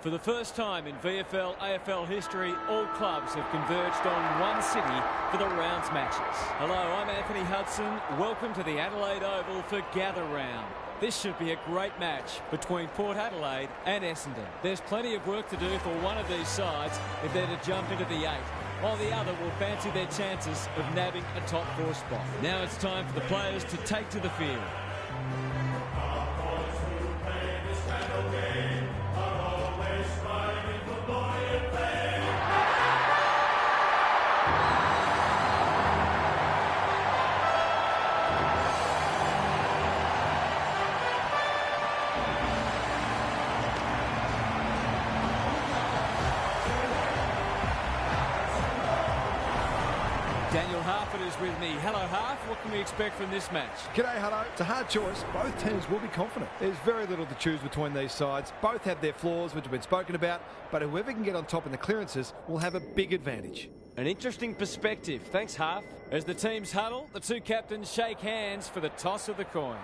For the first time in VFL AFL history, all clubs have converged on one city for the rounds matches. Hello, I'm Anthony Hudson. Welcome to the Adelaide Oval for Gather Round. This should be a great match between Port Adelaide and Essendon. There's plenty of work to do for one of these sides if they're to jump into the 8, while the other will fancy their chances of nabbing a top 4 spot. Now it's time for the players to take to the field. Daniel Harford is with me. Hello, Harf. What can we expect from this match? G'day, Hutto. It's a hard choice. Both teams will be confident. There's very little to choose between these sides. Both have their flaws, which have been spoken about, but whoever can get on top in the clearances will have a big advantage. An interesting perspective. Thanks, Harf. As the teams huddle, the two captains shake hands for the toss of the coin.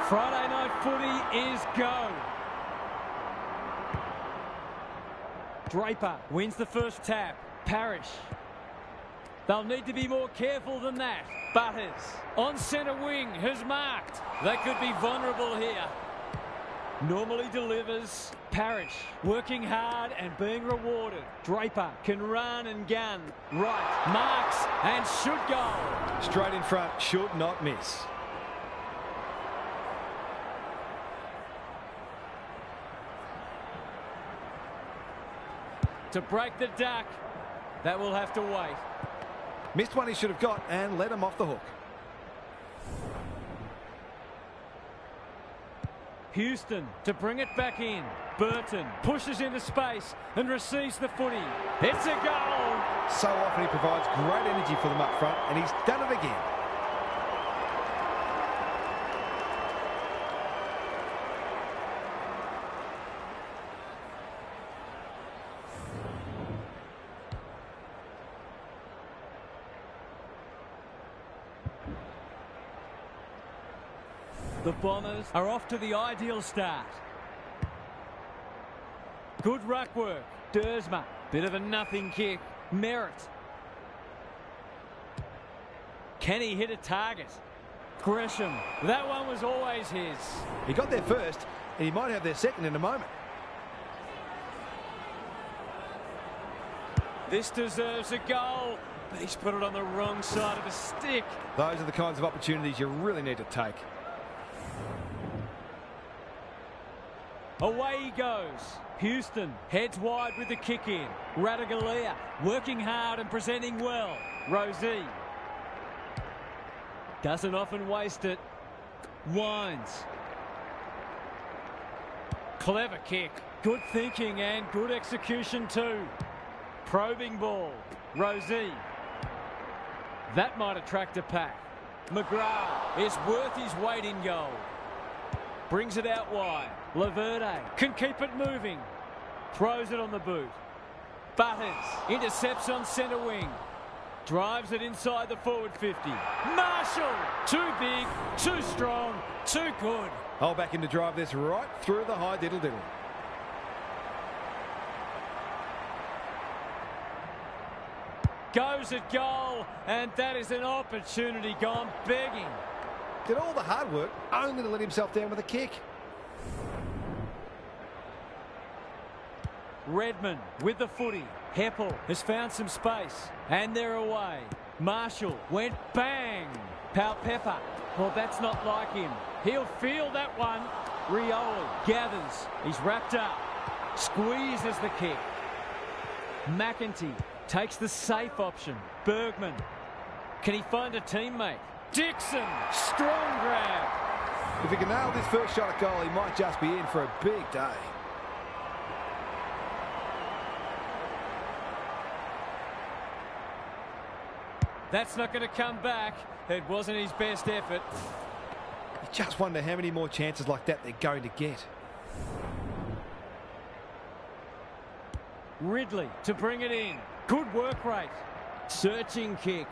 Friday night footy is go. Draper wins the first tap. Parrish. They'll need to be more careful than that. Butters on centre wing has marked. They could be vulnerable here. Normally delivers. Parrish working hard and being rewarded. Draper can run and gun. Right. Marks and should go. Straight in front, should not miss. To break the duck, that will have to wait. Missed one he should have got and let him off the hook. Houston to bring it back in. Burton pushes into space and receives the footy. It's a goal! So often he provides great energy for them up front, and he's done it again. The Bombers are off to the ideal start. Good ruck work. Dersma. Bit of a nothing kick. Merritt. Can he hit a target? Gresham. That one was always his. He got there first, and he might have their second in a moment. This deserves a goal, but he's put it on the wrong side of the stick. Those are the kinds of opportunities you really need to take. Away he goes. Houston heads wide with the kick in. Radaglia working hard and presenting well. Rosie doesn't often waste it. Wines. Clever kick. Good thinking and good execution too. Probing ball. Rosie. That might attract a pack. McGrath is worth his weight in gold. Brings it out wide. Laverde can keep it moving. Throws it on the boot. Butters intercepts on centre wing. Drives it inside the forward 50. Marshall! Too big, too strong, too good. I'll back him to drive this right through the high diddle-diddle. Goes at goal, and that is an opportunity gone begging. Did all the hard work only to let himself down with a kick. Redmond with the footy. Heppel has found some space, and they're away. Marshall went bang. Palpepper. Well, that's not like him. He'll feel that one. Rioli gathers. He's wrapped up. Squeezes the kick. McEntee takes the safe option. Bergman. Can he find a teammate? Dixon. Strong grab. If he can nail this first shot at goal, he might just be in for a big day. That's not going to come back. It wasn't his best effort. You just wonder how many more chances like that they're going to get. Ridley to bring it in. Good work rate. Searching kick.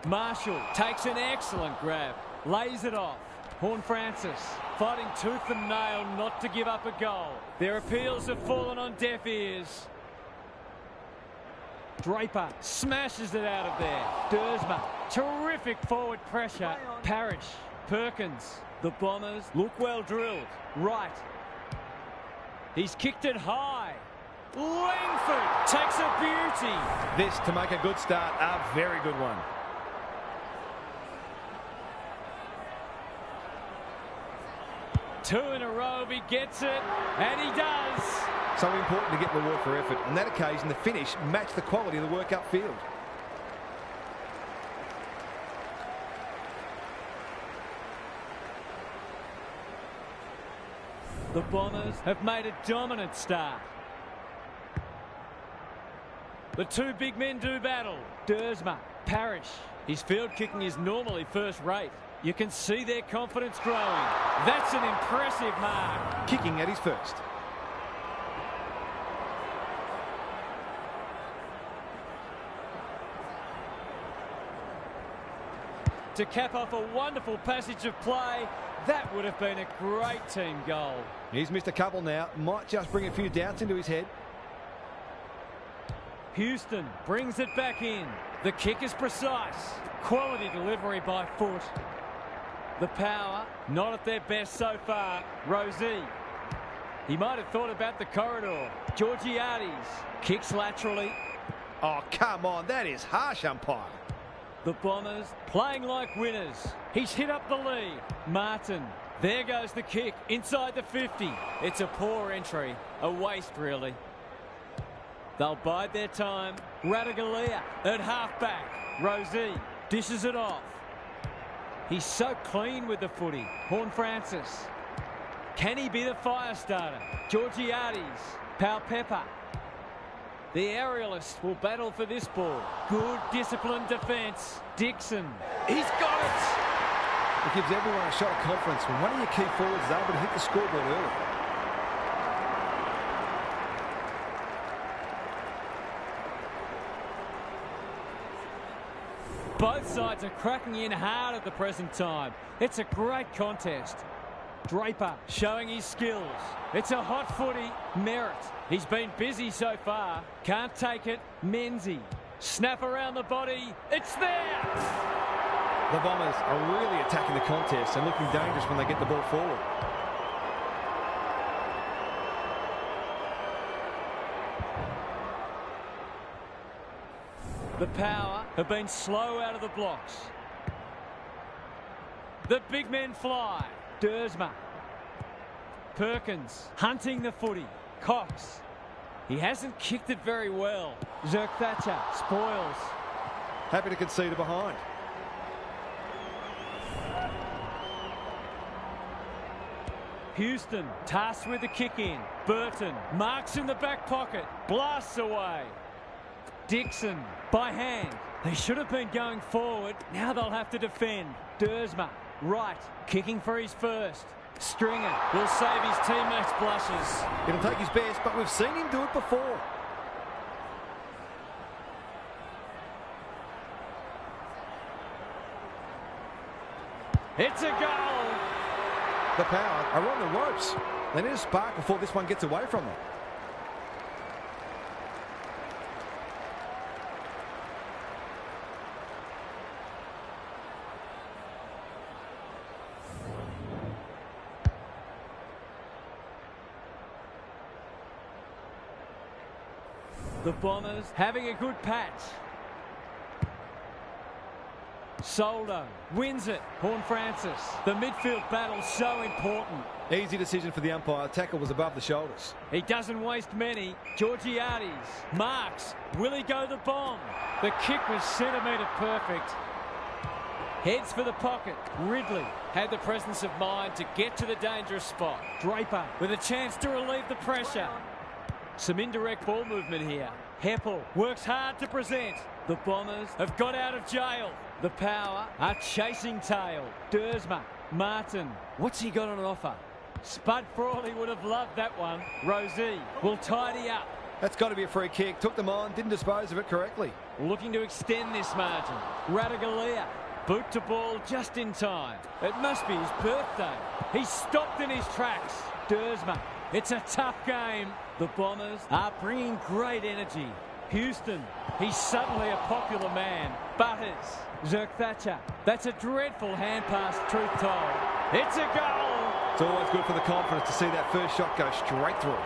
Marshall takes an excellent grab. Lays it off. Horne-Francis fighting tooth and nail not to give up a goal. Their appeals have fallen on deaf ears. Draper smashes it out of there. Dersma, terrific forward pressure. Parrish, Perkins. The Bombers look well drilled. Right. He's kicked it high. Langford takes a beauty. This to make a good start, a very good one. Two in a row, he gets it, and he does. So important to get reward for effort. On that occasion, the finish matched the quality of the work upfield. The Bombers have made a dominant start. The two big men do battle. Dersma, Parrish. His field kicking is normally first rate. You can see their confidence growing. That's an impressive mark. Kicking at his first. To cap off a wonderful passage of play, that would have been a great team goal. He's missed a couple now. Might just bring a few doubts into his head. Houston brings it back in. The kick is precise. Quality delivery by foot. The power, not at their best so far. Rosie. He might have thought about the corridor. Georgiades kicks laterally. Oh, come on. That is harsh, umpire. The Bombers playing like winners. He's hit up the lead. Martin. There goes the kick inside the 50. It's a poor entry. A waste, really. They'll bide their time. Radaglia at halfback. Rosie dishes it off. He's so clean with the footy. Horne-Francis. Can he be the fire starter? Georgiades. Pepper. The aerialists will battle for this ball. Good disciplined defence. Dixon. He's got it. It gives everyone a shot of confidence when one of your key forwards is able to hit the scoreboard early. Both sides are cracking in hard at the present time. It's a great contest. Draper showing his skills. It's a hot footy. Merritt. He's been busy so far. Can't take it. Menzie. Snap around the body. It's there. The Bombers are really attacking the contest and looking dangerous when they get the ball forward. The Power have been slow out of the blocks. The big men fly. Dersma. Perkins hunting the footy. Cox. He hasn't kicked it very well. Zerk-Thatcher spoils. Happy to concede a behind. Houston tasked with the kick in. Burton marks in the back pocket. Blasts away. Dixon by hand. They should have been going forward. Now they'll have to defend. Dersma right. Kicking for his first. Stringer will save his teammates' blushes. It'll take his best, but we've seen him do it before. It's a goal. The Power are on the ropes. They need a spark before this one gets away from them. The Bombers having a good patch. Soldo wins it. Horne-Francis. The midfield battle so important. Easy decision for the umpire. Tackle was above the shoulders. He doesn't waste many. Georgiades marks. Will he go the bomb? The kick was centimetre perfect. Heads for the pocket. Ridley had the presence of mind to get to the dangerous spot. Draper with a chance to relieve the pressure. Some indirect ball movement here. Heppel works hard to present. The Bombers have got out of jail. The Power are chasing tail. Dersma, Martin, what's he got on offer? Spud Frawley would have loved that one. Rosie will tidy up. That's got to be a free kick. Took them on, didn't dispose of it correctly. Looking to extend this margin. Radaglia, boot to ball just in time. It must be his birthday. He's stopped in his tracks. Dersma, it's a tough game. The Bombers are bringing great energy. Houston, he's suddenly a popular man. Butters, Zerk Thatcher. That's a dreadful hand pass, truth told. It's a goal. It's always good for the confidence to see that first shot go straight through.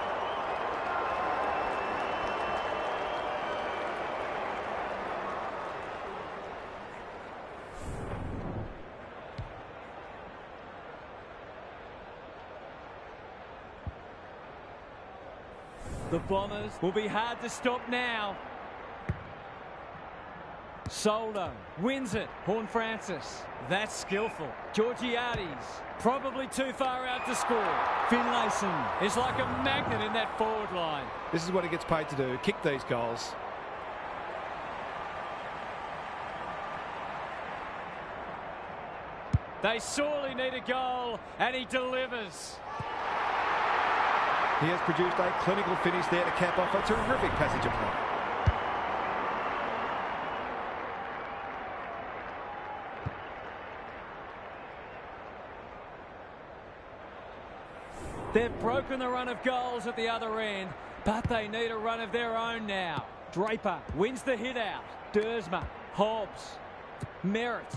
The Bombers will be hard to stop now. Soldo wins it. Horne-Francis. That's skillful. Georgiades probably too far out to score. Finlayson is like a magnet in that forward line. This is what he gets paid to do, kick these goals. They sorely need a goal, and he delivers. He has produced a clinical finish there to cap off a terrific passage of play. They've broken the run of goals at the other end, but they need a run of their own now. Draper wins the hit out. Dersma, Hobbs, Merritt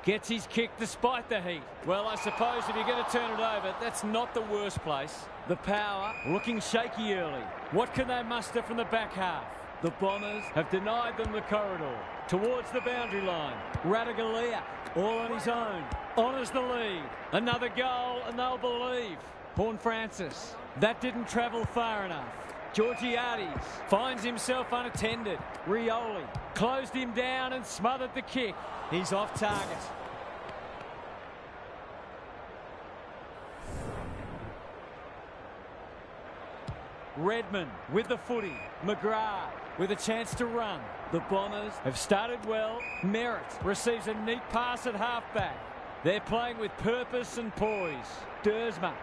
gets his kick despite the heat. Well, I suppose if you're going to turn it over, that's not the worst place. The Power looking shaky early. What can they muster from the back half? The Bombers have denied them the corridor. Towards the boundary line. Radaglia, all on his own. Honours the lead. Another goal and they'll believe. Horne-Francis. That didn't travel far enough. Georgiades finds himself unattended. Rioli closed him down and smothered the kick. He's off target. Redmond with the footy. McGrath with a chance to run. The Bombers have started well. Merritt receives a neat pass at halfback. They're playing with purpose and poise. Dersma.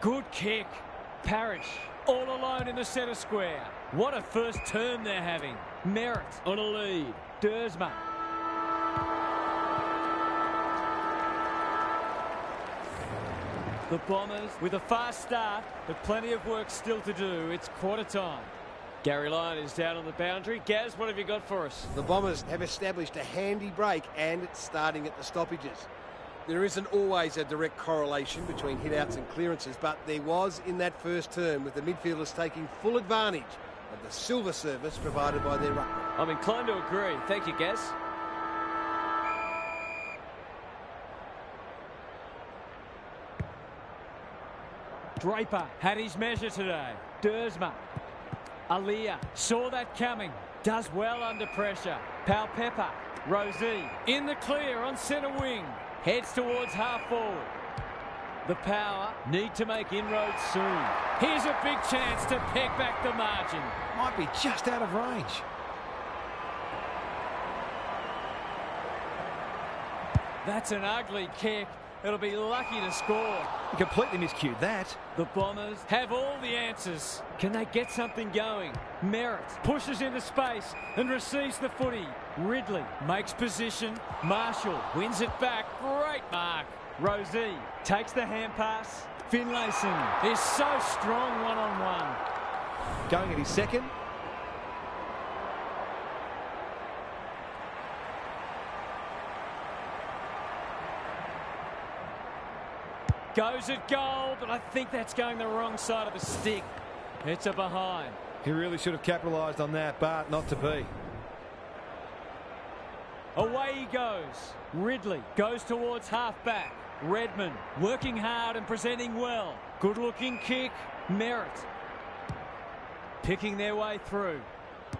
Good kick. Parrish all alone in the centre square. What a first term they're having. Merritt on a lead. Dersma. The Bombers with a fast start, but plenty of work still to do. It's quarter time. Gary Lyon is down on the boundary. Gaz, what have you got for us? The Bombers have established a handy break and it's starting at the stoppages. There isn't always a direct correlation between hit-outs and clearances, but there was in that first term with the midfielders taking full advantage of the silver service provided by their ruckman. I'm inclined to agree. Thank you, Gaz. Draper had his measure today. Dersma. Aliyah saw that coming. Does well under pressure. Palpepper. Rosie in the clear on centre wing. Heads towards half forward. The Power need to make inroads soon. Here's a big chance to peg back the margin. Might be just out of range. That's an ugly kick. It'll be lucky to score. He completely miscued that. The Bombers have all the answers. Can they get something going? Merritt pushes into space and receives the footy. Ridley makes position. Marshall wins it back. Great mark. Rosie takes the hand pass. Finlayson is so strong one-on-one. Going at his second. Goes at goal, but I think that's going the wrong side of the stick. It's a behind. He really should have capitalised on that, but not to be. Away he goes. Ridley goes towards half-back. Redmond working hard and presenting well. Good-looking kick. Merritt picking their way through.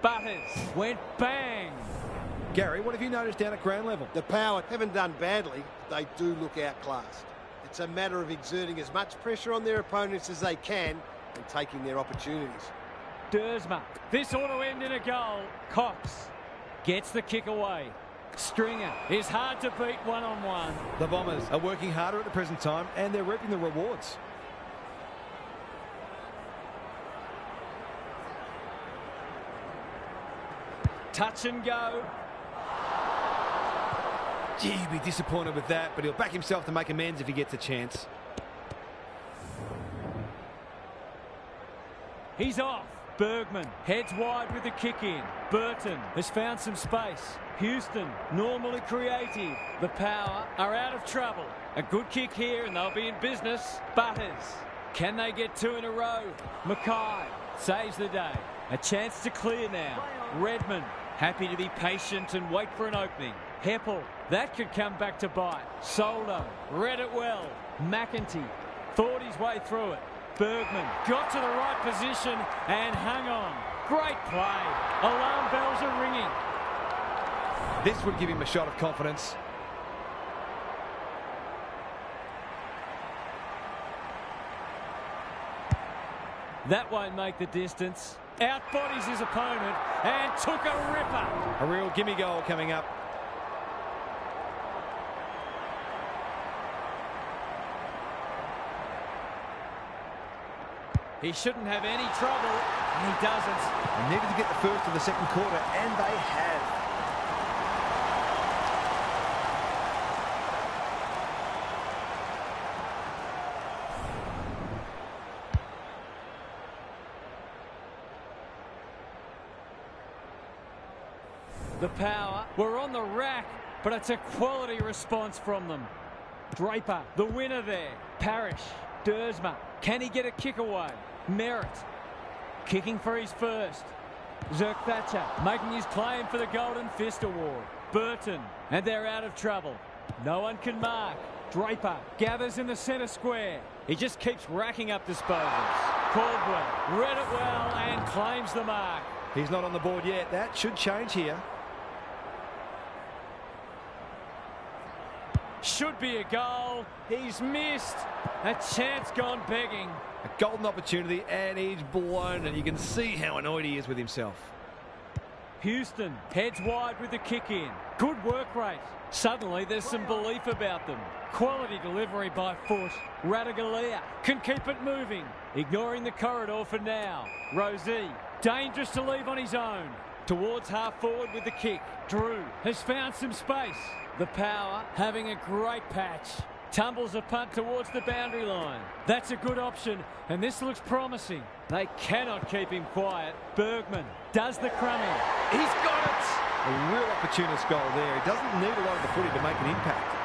Butters went bang. Gary, what have you noticed down at ground level? The Power haven't done badly. They do look outclassed. It's a matter of exerting as much pressure on their opponents as they can and taking their opportunities. Dersma. This ought to end in a goal. Cox gets the kick away. Stringer is hard to beat one-on-one. The Bombers are working harder at the present time and they're reaping the rewards. Touch and go. Gee, he'd be disappointed with that, but he'll back himself to make amends if he gets a chance. He's off. Bergman heads wide with the kick in. Burton has found some space. Houston, normally creative. The Power are out of trouble. A good kick here and they'll be in business. Butters. Can they get two in a row? Mackay saves the day. A chance to clear now. Redmond happy to be patient and wait for an opening. Heppel, that could come back to bite. Soldo read it well. McEntee thought his way through it. Bergman got to the right position and hung on. Great play. Alarm bells are ringing. This would give him a shot of confidence. That won't make the distance. Outbodies his opponent and took a ripper. A real gimme goal coming up. He shouldn't have any trouble, and he doesn't. They needed to get the first of the second quarter, and they have. The Power were on the rack, but it's a quality response from them. Draper, the winner there. Parrish, Dersma. Can he get a kick away? Merritt kicking for his first. Zerk-Thatcher making his claim for the Golden Fist Award. Burton, and they're out of trouble. No one can mark. Draper gathers in the centre square. He just keeps racking up disposals. Caldwell read it well and claims the mark. He's not on the board yet. That should change here. Should be a goal. He's missed. A chance gone begging. A golden opportunity, and he's blown it. You can see how annoyed he is with himself. Houston heads wide with the kick in. Good work rate. Suddenly there's some belief about them. Quality delivery by foot. Radigalia can keep it moving. Ignoring the corridor for now. Rosie, dangerous to leave on his own. Towards half forward with the kick. Drew has found some space. The Power having a great patch. Tumbles a punt towards the boundary line. That's a good option, and this looks promising. They cannot keep him quiet. Bergman does the crumbing. He's got it! A real opportunist goal there. He doesn't need a lot of the footy to make an impact.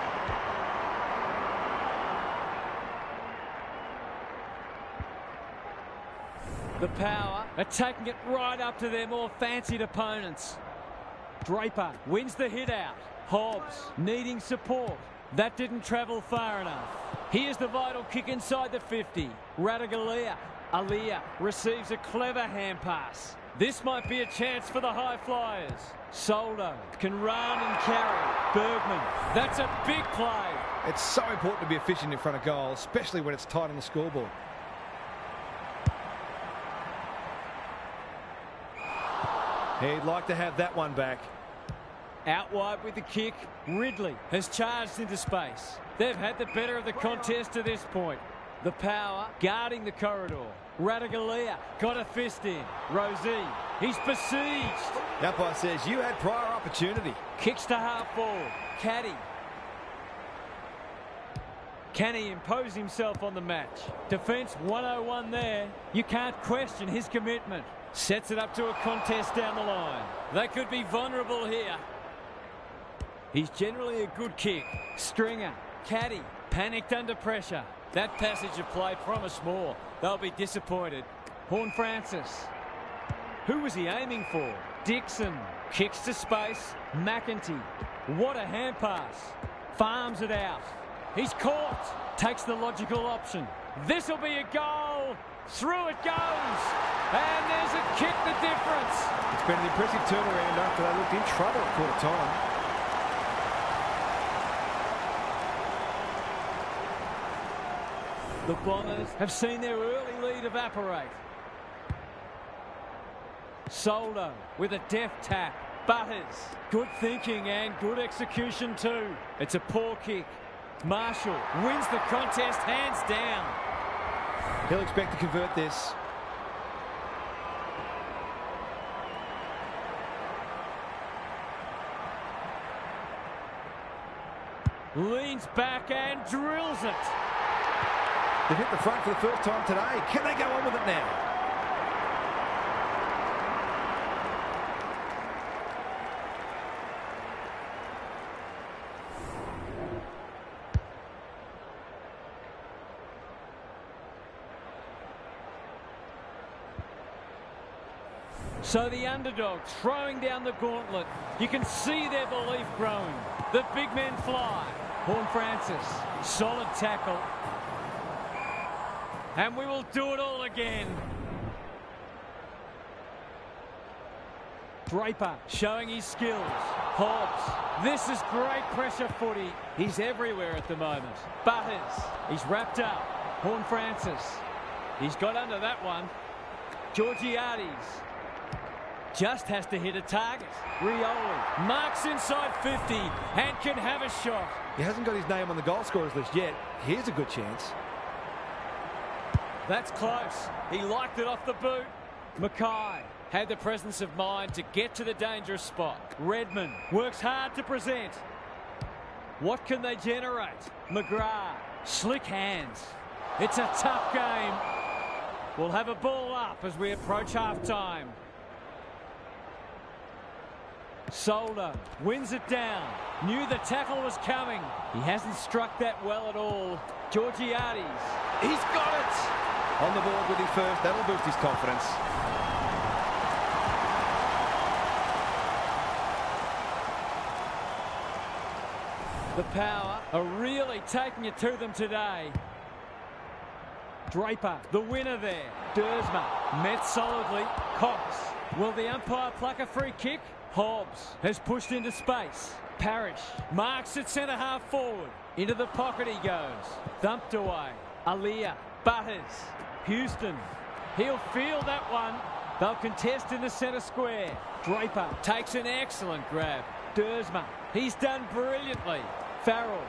The Power are taking it right up to their more fancied opponents. Draper wins the hit out. Hobbs needing support. That didn't travel far enough. Here's the vital kick inside the 50. Radigalia. Alia receives a clever hand pass. This might be a chance for the high flyers. Soldo can run and carry. Bergman, that's a big play. It's so important to be efficient in front of goal, especially when it's tight on the scoreboard. He'd like to have that one back. Out wide with the kick. Ridley has charged into space. They've had the better of the contest to this point. The Power guarding the corridor. Radigalia got a fist in. Rosie, he's besieged. The umpire says you had prior opportunity. Kicks to half forward. Caddy. Can he impose himself on the match? Defence 101 there. You can't question his commitment. Sets it up to a contest down the line. They could be vulnerable here. He's generally a good kick. Stringer, Caddy, panicked under pressure. That passage of play promised more. They'll be disappointed. Horne-Francis. Who was he aiming for? Dixon kicks to space. McEntee. What a hand pass. Farms it out. He's caught. Takes the logical option. This will be a goal. Through it goes. And there's a kick, the difference. It's been an impressive turnaround after they looked in trouble at quarter time. The Bombers have seen their early lead evaporate. Soldo with a deft tap. Butters. Good thinking and good execution too. It's a poor kick. Marshall wins the contest hands down. He'll expect to convert this. Leans back and drills it. They've hit the front for the first time today. Can they go on with it now? So the underdogs throwing down the gauntlet. You can see their belief growing. The big men fly. Horne-Francis, solid tackle. And we will do it all again. Draper showing his skills. Hobbs. This is great pressure footy. He's everywhere at the moment. Butters. He's wrapped up. Horne-Francis. He's got under that one. Georgiades. Just has to hit a target. Rioli marks inside 50 and can have a shot. He hasn't got his name on the goal scorers list yet. Here's a good chance. That's close. He liked it off the boot. Mackay had the presence of mind to get to the dangerous spot. Redmond works hard to present. What can they generate? McGrath, slick hands. It's a tough game. We'll have a ball up as we approach half-time. Soldo wins it down. Knew the tackle was coming. He hasn't struck that well at all. Georgiades. He's got it. On the board with his first. That'll boost his confidence. The Power are really taking it to them today. Draper, the winner there. Dersma met solidly. Cox. Will the umpire pluck a free kick? Hobbs has pushed into space. Parrish marks at centre-half forward. Into the pocket he goes. Thumped away. Alia. Butters. Houston. He'll field that one. They'll contest in the centre square. Draper takes an excellent grab. Dersma. He's done brilliantly. Farrell.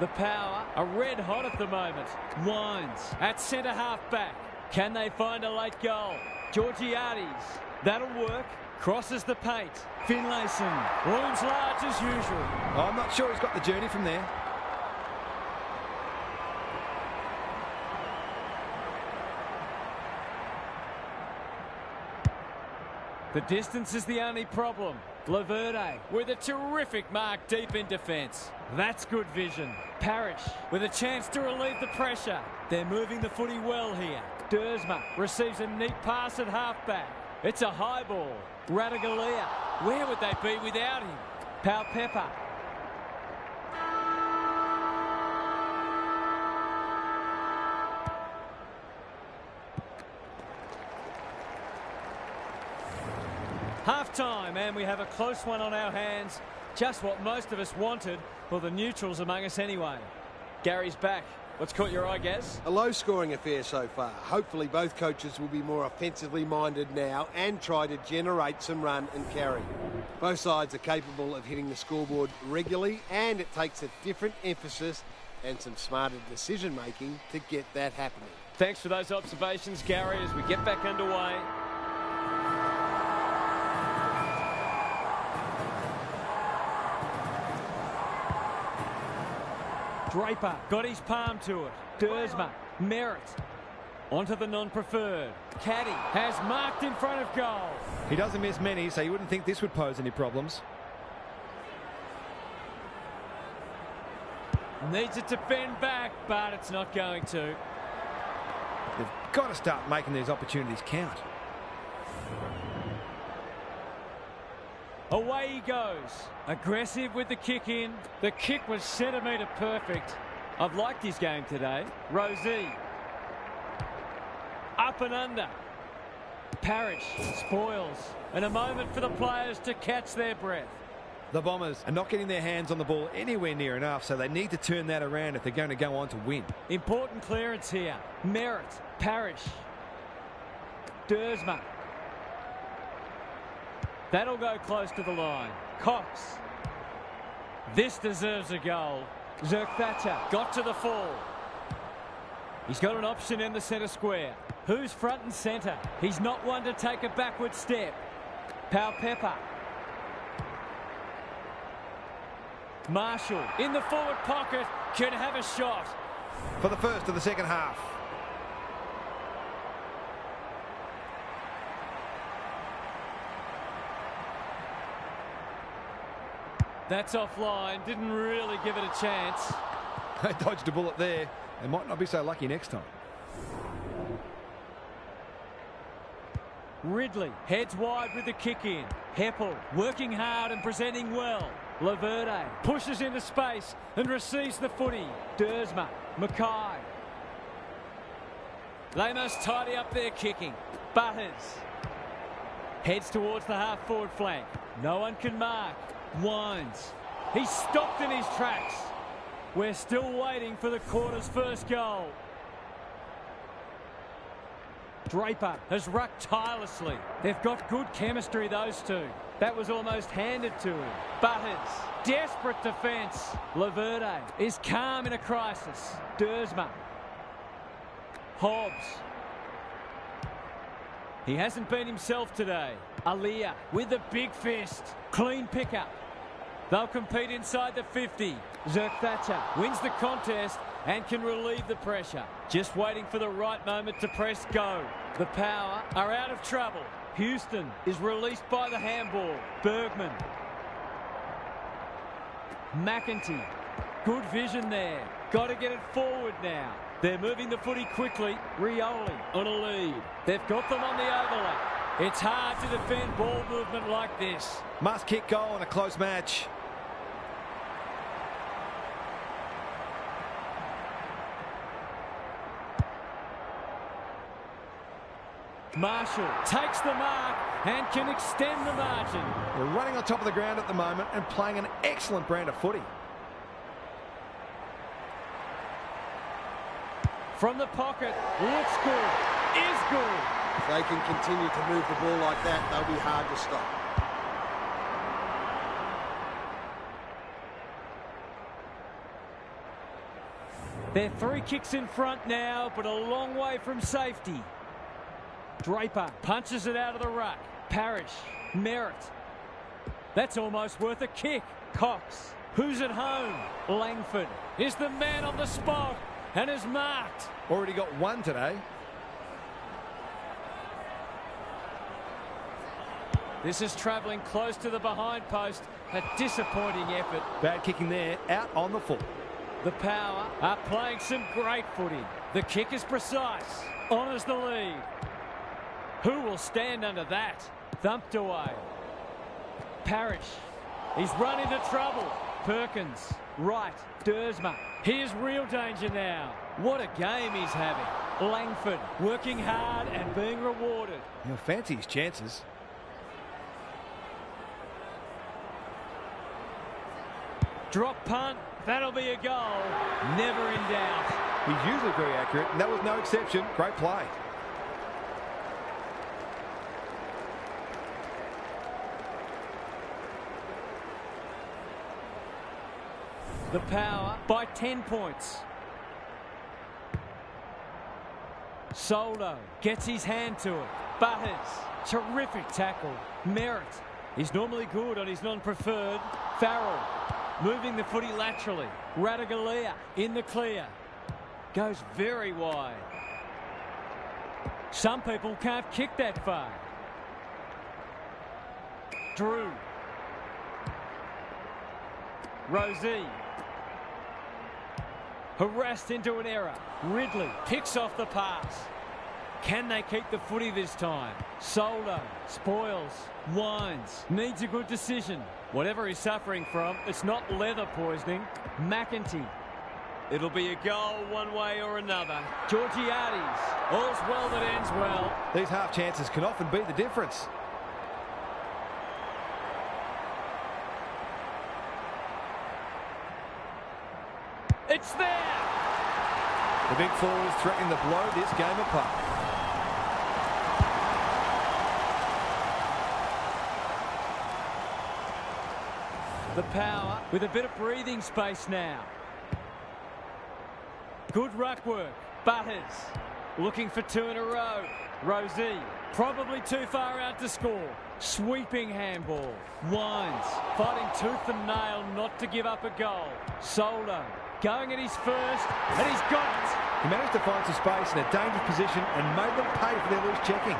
The Power are red hot at the moment. Wines at centre-half back. Can they find a late goal? Georgiades. That'll work. Crosses the paint. Finlayson looms large as usual. I'm not sure he's got the journey from there. The distance is the only problem. Laverde with a terrific mark deep in defence. That's good vision. Parrish with a chance to relieve the pressure. They're moving the footy well here. Dersma receives a neat pass at halfback. It's a high ball. Radagalia. Where would they be without him? Pau-Pepper. Half-time, and we have a close one on our hands. Just what most of us wanted, for the neutrals among us anyway. Gary's back. What's caught your eye, Gaz? A low-scoring affair so far. Hopefully both coaches will be more offensively minded now and try to generate some run and carry. Both sides are capable of hitting the scoreboard regularly, and it takes a different emphasis and some smarter decision-making to get that happening. Thanks for those observations, Gary, as we get back underway. Draper got his palm to it. Dersma, Merritt, onto the non-preferred. Caddy has marked in front of goal. He doesn't miss many, so you wouldn't think this would pose any problems. Needs it to bend back, but it's not going to. They've got to start making these opportunities count. Away he goes. Aggressive with the kick in. The kick was centimetre perfect. I've liked his game today. Rosie. Up and under. Parrish spoils. And a moment for the players to catch their breath. The Bombers are not getting their hands on the ball anywhere near enough, so they need to turn that around if they're going to go on to win. Important clearance here. Merritt. Parrish. Dersma. That'll go close to the line. Cox. This deserves a goal. Zerk-Thatcher got to the full. He's got an option in the centre square. Who's front and centre? He's not one to take a backward step. Pepper. Marshall in the forward pocket can have a shot. For the first of the second half. That's offline. Didn't really give it a chance. They dodged a bullet there. They might not be so lucky next time. Ridley heads wide with the kick in. Heppel working hard and presenting well. Laverde pushes into space and receives the footy. Dersma. Mackay. They must tidy up their kicking. Butters heads towards the half-forward flank. No one can mark. Winds. He's stopped in his tracks. We're still waiting for the quarter's first goal. Draper has rucked tirelessly. They've got good chemistry, those two. That was almost handed to him. Butters. Desperate defence. Laverde is calm in a crisis. Dersma. Hobbs. He hasn't been himself today. Aliyah with the big fist. Clean pickup. They'll compete inside the 50. Zerk-Thatcher wins the contest and can relieve the pressure. Just waiting for the right moment to press go. The Power are out of trouble. Houston is released by the handball. Bergman. McEntee. Good vision there. Got to get it forward now. They're moving the footy quickly. Rioli on a lead. They've got them on the overlap. It's hard to defend ball movement like this. Must kick goal in a close match. Marshall takes the mark and can extend the margin. We're running on top of the ground at the moment and playing an excellent brand of footy. From the pocket, looks good, is good. If they can continue to move the ball like that, they'll be hard to stop. They're 3 kicks in front now, but a long way from safety. Draper punches it out of the ruck. Parrish. Merritt. That's almost worth a kick. Cox. Who's at home? Langford is the man on the spot and is marked. Already got one today. This is travelling close to the behind post. A disappointing effort. Bad kicking there, out on the full. The Power are playing some great footy. The kick is precise. Honours the lead. Who will stand under that? Thumped away. Parrish. He's run into trouble. Perkins. Right. Dersma. Here's real danger now. What a game he's having. Langford working hard and being rewarded. He'll fancy his chances. Drop punt. That'll be a goal. Never in doubt. He's usually very accurate, and that was no exception. Great play. The Power by 10 points. Soldo gets his hand to it. Butters. Terrific tackle. Merritt is normally good on his non-preferred. Farrell moving the footy laterally. Radaglia in the clear. Goes very wide. Some people can't kick that far. Drew. Rosie. Harassed into an error. Ridley picks off the pass. Can they keep the footy this time? Soldo spoils, winds, needs a good decision. Whatever he's suffering from, it's not leather poisoning. McEntee. It'll be a goal one way or another. Georgiades. All's well that ends well. These half chances can often be the difference. It's there! The big forwards threatening to blow this game apart. The power with a bit of breathing space now. Good ruck work. Butters looking for 2 in a row. Rosie probably too far out to score. Sweeping handball. Wines fighting tooth and nail not to give up a goal. Soldo going at his first, and he's got it. He managed to find some space in a dangerous position and made them pay for their loose checking.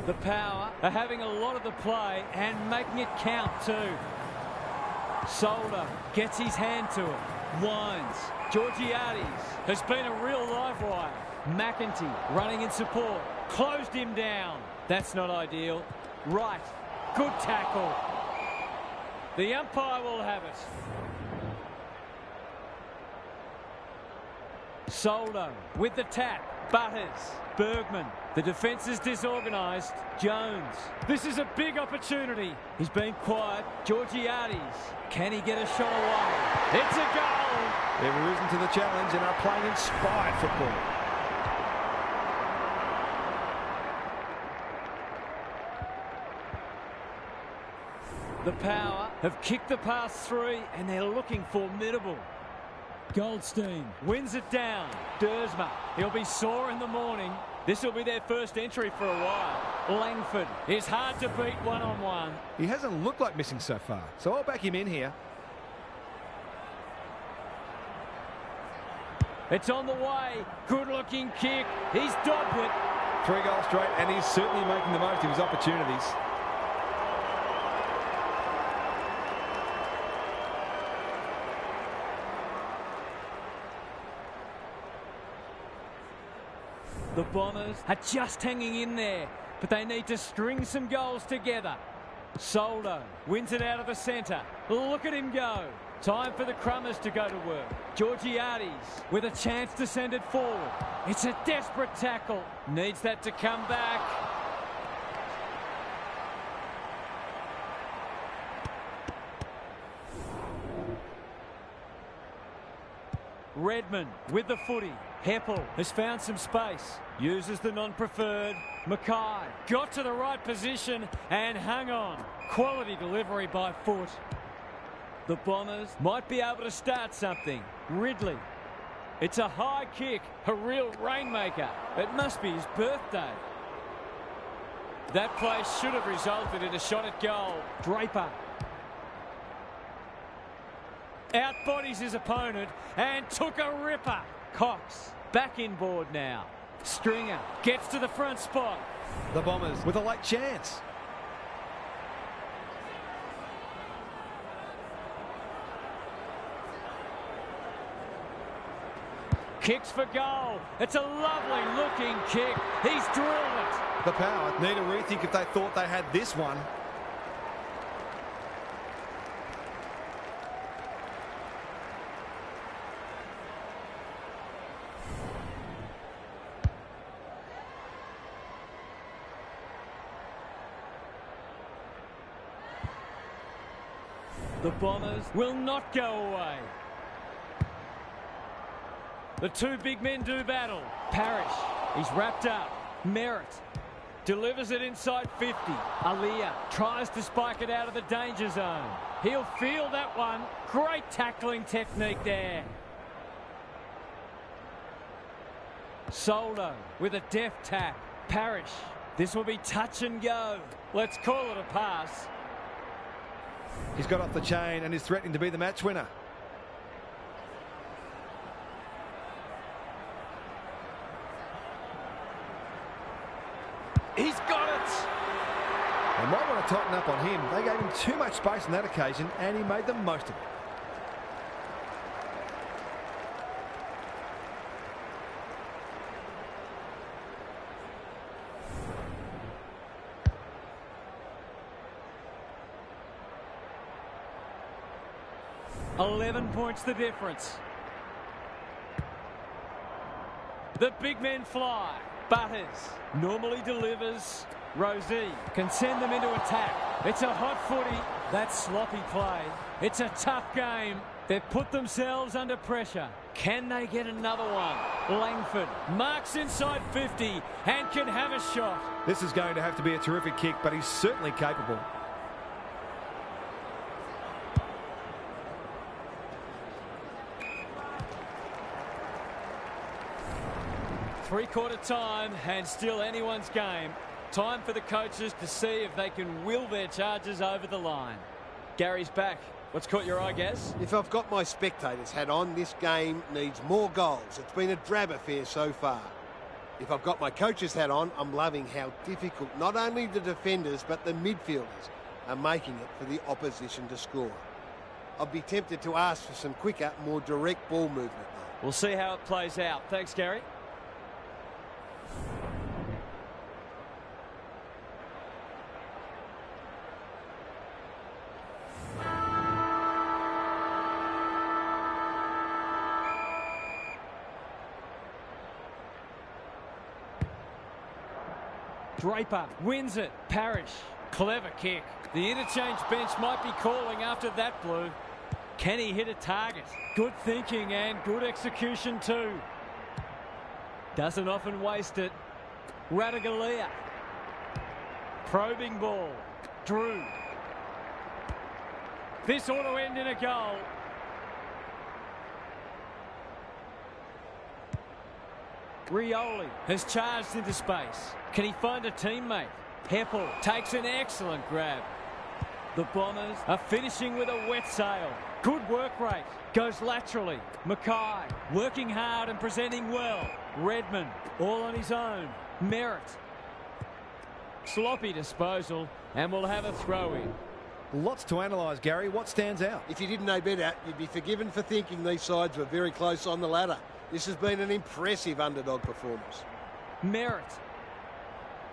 The power are having a lot of the play and making it count too. Soldo gets his hand to it. Wines. Georgiades has been a real live wire. McEntee running in support. Closed him down. That's not ideal. Right. Good tackle. The umpire will have it. Soldo with the tap. Butters. Bergman. The defence is disorganised. Jones. This is a big opportunity. He's been quiet. Georgiades. Can he get a shot away? It's a goal. They've risen to the challenge and are playing inspired football. The power have kicked the past 3 and they're looking formidable. Goldstein wins it down. Dersma, he'll be sore in the morning. This will be their first entry for a while. Langford is hard to beat one-on-one. He hasn't looked like missing so far, so I'll back him in here. It's on the way. Good-looking kick. He's dobbed it. 3 goals straight, and he's certainly making the most of his opportunities. The Bombers are just hanging in there, but they need to string some goals together. Soldo wins it out of the centre. Look at him go. Time for the Crummers to go to work. Georgiades with a chance to send it forward. It's a desperate tackle. Needs that to come back. Redmond with the footy. Heppel has found some space. Uses the non-preferred. Mackay got to the right position and hung on. Quality delivery by foot. The Bombers might be able to start something. Ridley. It's a high kick. A real rainmaker. It must be his birthday. That play should have resulted in a shot at goal. Draper. Outbodies his opponent and took a ripper. Cox back inboard now. Stringer gets to the front spot. The Bombers with a late chance. Kicks for goal. It's a lovely looking kick. He's drilled it. The Power need a rethink if they thought they had this one. The Bombers will not go away. The 2 big men do battle. Parrish, he's wrapped up. Merritt delivers it inside 50. Aliyah tries to spike it out of the danger zone. He'll feel that one. Great tackling technique there. Soldo with a deft tap. Parrish, this will be touch and go. Let's call it a pass. He's got off the chain and is threatening to be the match winner. He's got it. They might want to tighten up on him. They gave him too much space on that occasion, and he made the most of it. $11 points the difference. The big men fly. Butters normally delivers. Rosie can send them into attack. It's a hot footy. That's sloppy play. It's a tough game. They've put themselves under pressure. Can they get another one? Langford marks inside 50 and can have a shot. This is going to have to be a terrific kick, but he's certainly capable. Three-quarter time and still anyone's game. Time for the coaches to see if they can will their charges over the line. Gary's back. What's caught your eye, Gaz? If I've got my spectators hat on, this game needs more goals. It's been a drab affair so far. If I've got my coach's hat on, I'm loving how difficult not only the defenders but the midfielders are making it for the opposition to score. I'd be tempted to ask for some quicker, more direct ball movement though. We'll see how it plays out. Thanks, Gary. Draper wins it. Parrish. Clever kick. The interchange bench might be calling after that blue. Can he hit a target? Good thinking and good execution too. Doesn't often waste it. Radaglia. Probing ball. Drew. This ought to end in a goal. Rioli has charged into space. Can he find a teammate? Heppel takes an excellent grab. The Bombers are finishing with a wet sail. Good work rate. Goes laterally. Mackay working hard and presenting well. Redmond all on his own. Merritt. Sloppy disposal and we'll have a throw in. Lots to analyse, Gary. What stands out? If you didn't know better, you'd be forgiven for thinking these sides were very close on the ladder. This has been an impressive underdog performance. Merritt.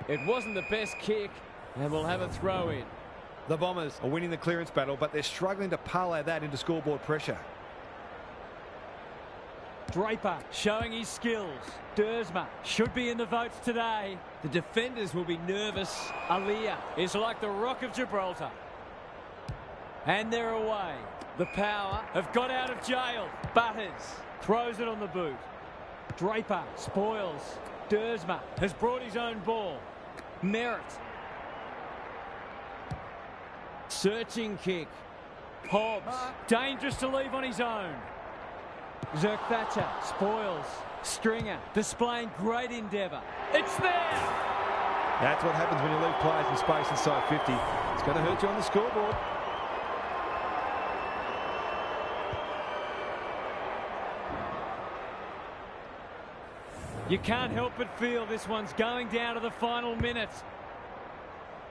It wasn't the best kick, and we'll have a throw in. The Bombers are winning the clearance battle, but they're struggling to parlay that into scoreboard pressure. Draper showing his skills. Dersma should be in the votes today. The defenders will be nervous. Alia is like the Rock of Gibraltar. And they're away. The Power have got out of jail. Butters throws it on the boot. Draper spoils. Dersma has brought his own ball. Merritt. Searching kick. Hobbs. Dangerous to leave on his own. Zerk-Thatcher spoils. Stringer displaying great endeavour. It's there! That's what happens when you leave players in space inside 50. It's going to hurt you on the scoreboard. You can't help but feel this one's going down to the final minute.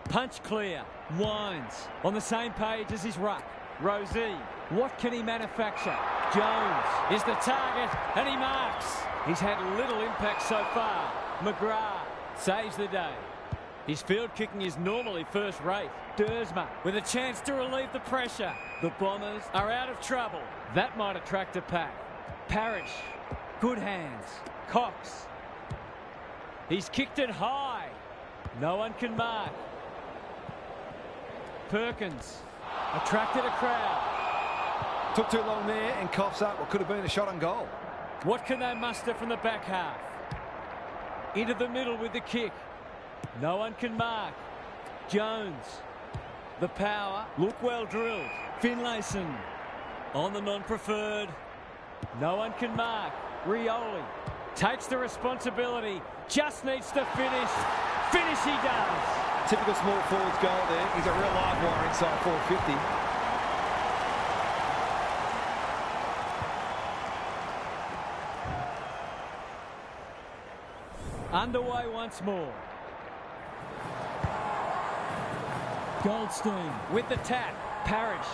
Punch clear. Wines on the same page as his ruck. Rosie. What can he manufacture? Jones is the target and he marks. He's had little impact so far. McGrath saves the day. His field kicking is normally first rate. Dersma with a chance to relieve the pressure. The Bombers are out of trouble. That might attract a pack. Parrish. Good hands. Cox. He's kicked it high. No one can mark. Perkins attracted a crowd. Took too long there and coughs up what could have been a shot on goal. What can they muster from the back half? Into the middle with the kick. No one can mark. Jones. The Power look well drilled. Finlayson on the non-preferred. No one can mark. Rioli takes the responsibility. Just needs to finish. Finish he does. Typical small forwards goal there. He's a real live wire inside 450. Underway once more. Goldstein with the tap. Parrish.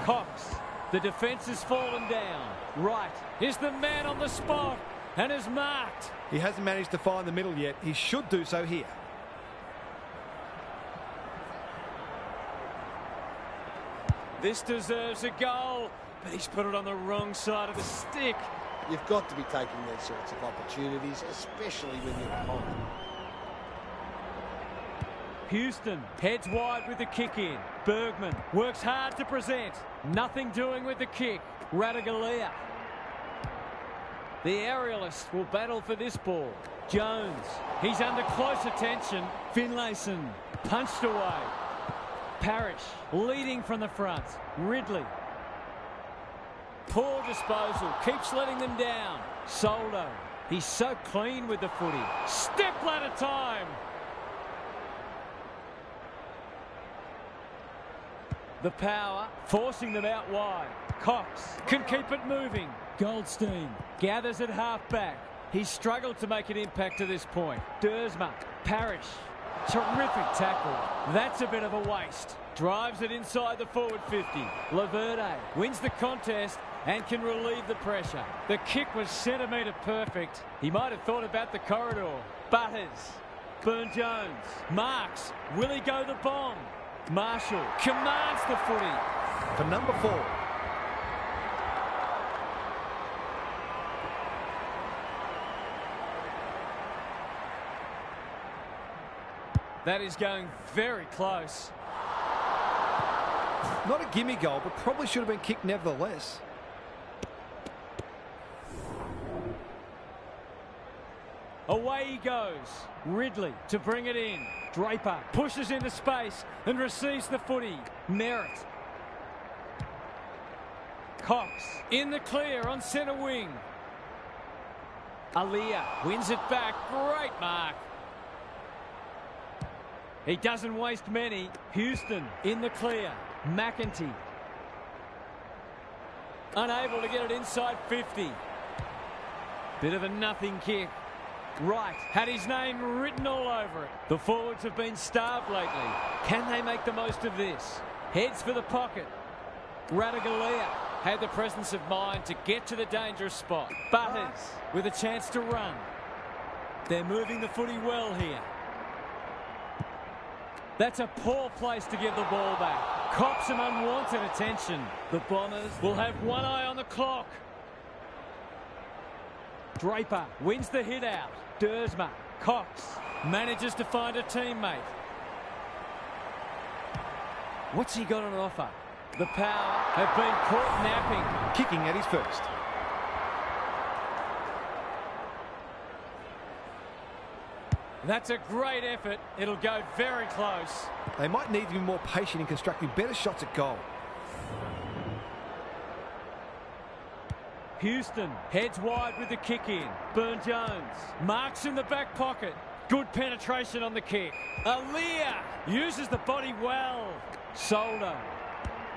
Cox. The defence has fallen down. Wright is the man on the spot and is marked. He hasn't managed to find the middle yet. He should do so here. This deserves a goal, but he's put it on the wrong side of the stick. You've got to be taking these sorts of opportunities, especially when you're behind. Houston heads wide with the kick in. Bergman works hard to present. Nothing doing with the kick. Radaglia. The aerialist will battle for this ball. Jones. He's under close attention. Finlayson punched away. Parrish leading from the front. Ridley. Poor disposal. Keeps letting them down. Soldo. He's so clean with the footy. Step ladder time. The power, forcing them out wide. Cox can keep it moving. Goldstein gathers at half-back. He's struggled to make an impact to this point. Dersma, Parrish, terrific tackle. That's a bit of a waste. Drives it inside the forward 50. Laverde wins the contest and can relieve the pressure. The kick was centimetre perfect. He might have thought about the corridor. Butters, Burn-Jones, Marks, will he go the bomb? Marshall commands the footy. For number 4. That is going very close. Not a gimme goal, but probably should have been kicked nevertheless. Away he goes. Ridley to bring it in. Draper pushes into space and receives the footy. Merritt. Cox in the clear on centre wing. Aliyah wins it back. Great mark. He doesn't waste many. Houston in the clear. McEntee. Unable to get it inside 50. Bit of a nothing kick. Wright had his name written all over it. The forwards have been starved lately. Can they make the most of this? Heads for the pocket. Radaglia had the presence of mind to get to the dangerous spot. Butters with a chance to run. They're moving the footy well here. That's a poor place to give the ball back. Cops some unwanted attention. The Bombers will have one eye on the clock. Draper wins the hit out. Dersma. Cox manages to find a teammate. What's he got on offer? The Power have been caught napping. Kicking at his first. That's a great effort. It'll go very close. They might need to be more patient in constructing better shots at goal. Houston heads wide with the kick in. Burn-Jones marks in the back pocket. Good penetration on the kick. Aliyah uses the body well. Soldo.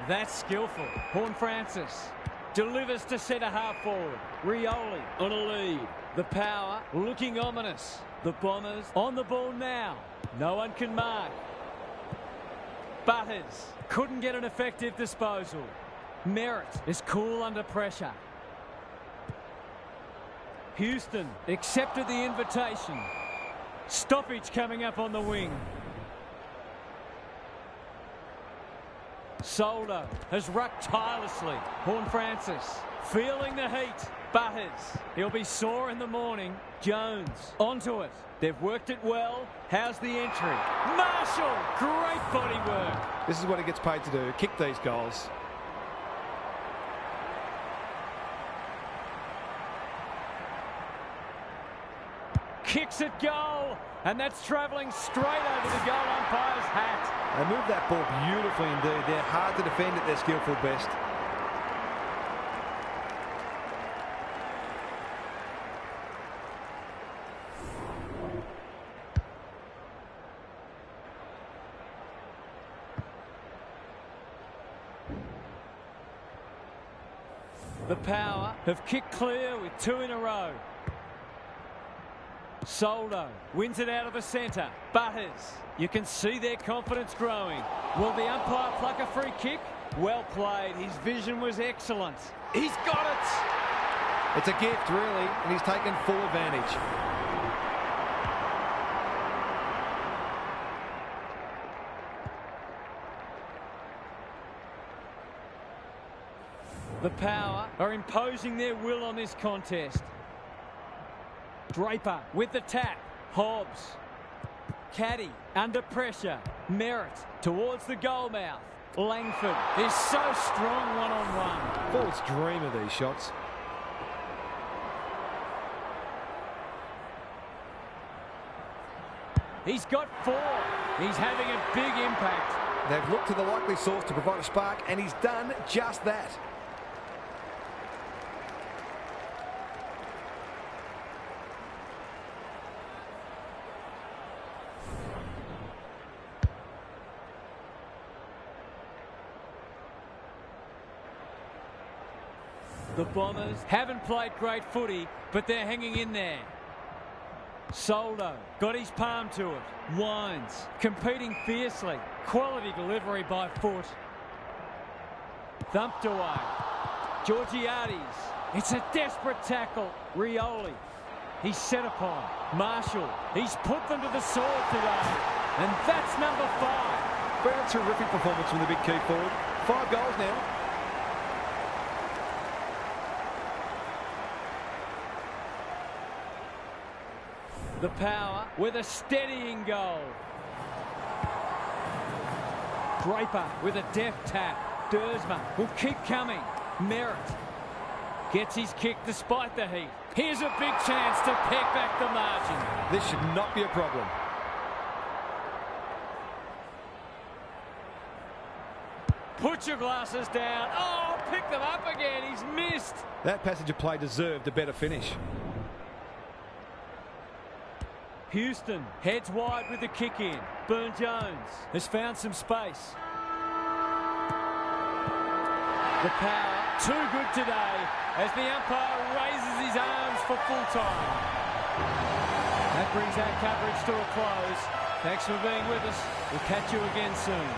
That's skillful. Horne-Francis delivers to centre half forward. Rioli on a lead. The Power looking ominous. The Bombers on the ball now. No one can mark. Butters couldn't get an effective disposal. Merritt is cool under pressure. Houston accepted the invitation. Stoppage coming up on the wing. Soldo has rucked tirelessly. Horne-Francis feeling the heat. Butters, he'll be sore in the morning. Jones onto it. They've worked it well. How's the entry? Marshall, great body work. This is what he gets paid to do, kick these goals. Kicks at goal, and that's travelling straight over the goal umpire's hat. They moved that ball beautifully indeed. They're hard to defend at their skillful best. The Power have kicked clear with 2 in a row. Soldo wins it out of the centre. Butters. You can see their confidence growing. Will the umpire pluck a free kick? Well played. His vision was excellent. He's got it. It's a gift, really, and he's taken full advantage. The Power are imposing their will on this contest. Draper with the tap. Hobbs. Caddy under pressure. Merritt towards the goal mouth. Langford is so strong one-on-one. Forwards dream of these shots. He's got 4. He's having a big impact. They've looked to the likely source to provide a spark, and he's done just that. The Bombers haven't played great footy, but they're hanging in there. Soldo got his palm to it. Wines competing fiercely. Quality delivery by foot. Thumped away. Georgiades. It's a desperate tackle. Rioli. He's set upon. Marshall. He's put them to the sword today. And that's number 5. Very terrific performance from the big key forward. 5 goals now. The Power with a steadying goal. Draper with a deft tap. Dersma will keep coming. Merritt gets his kick despite the heat. Here's a big chance to peg back the margin. This should not be a problem. Put your glasses down. Oh, pick them up again. He's missed. That passage of play deserved a better finish. Houston heads wide with the kick in. Burne-Jones has found some space. The Power too good today as the umpire raises his arms for full time. That brings our coverage to a close. Thanks for being with us. We'll catch you again soon.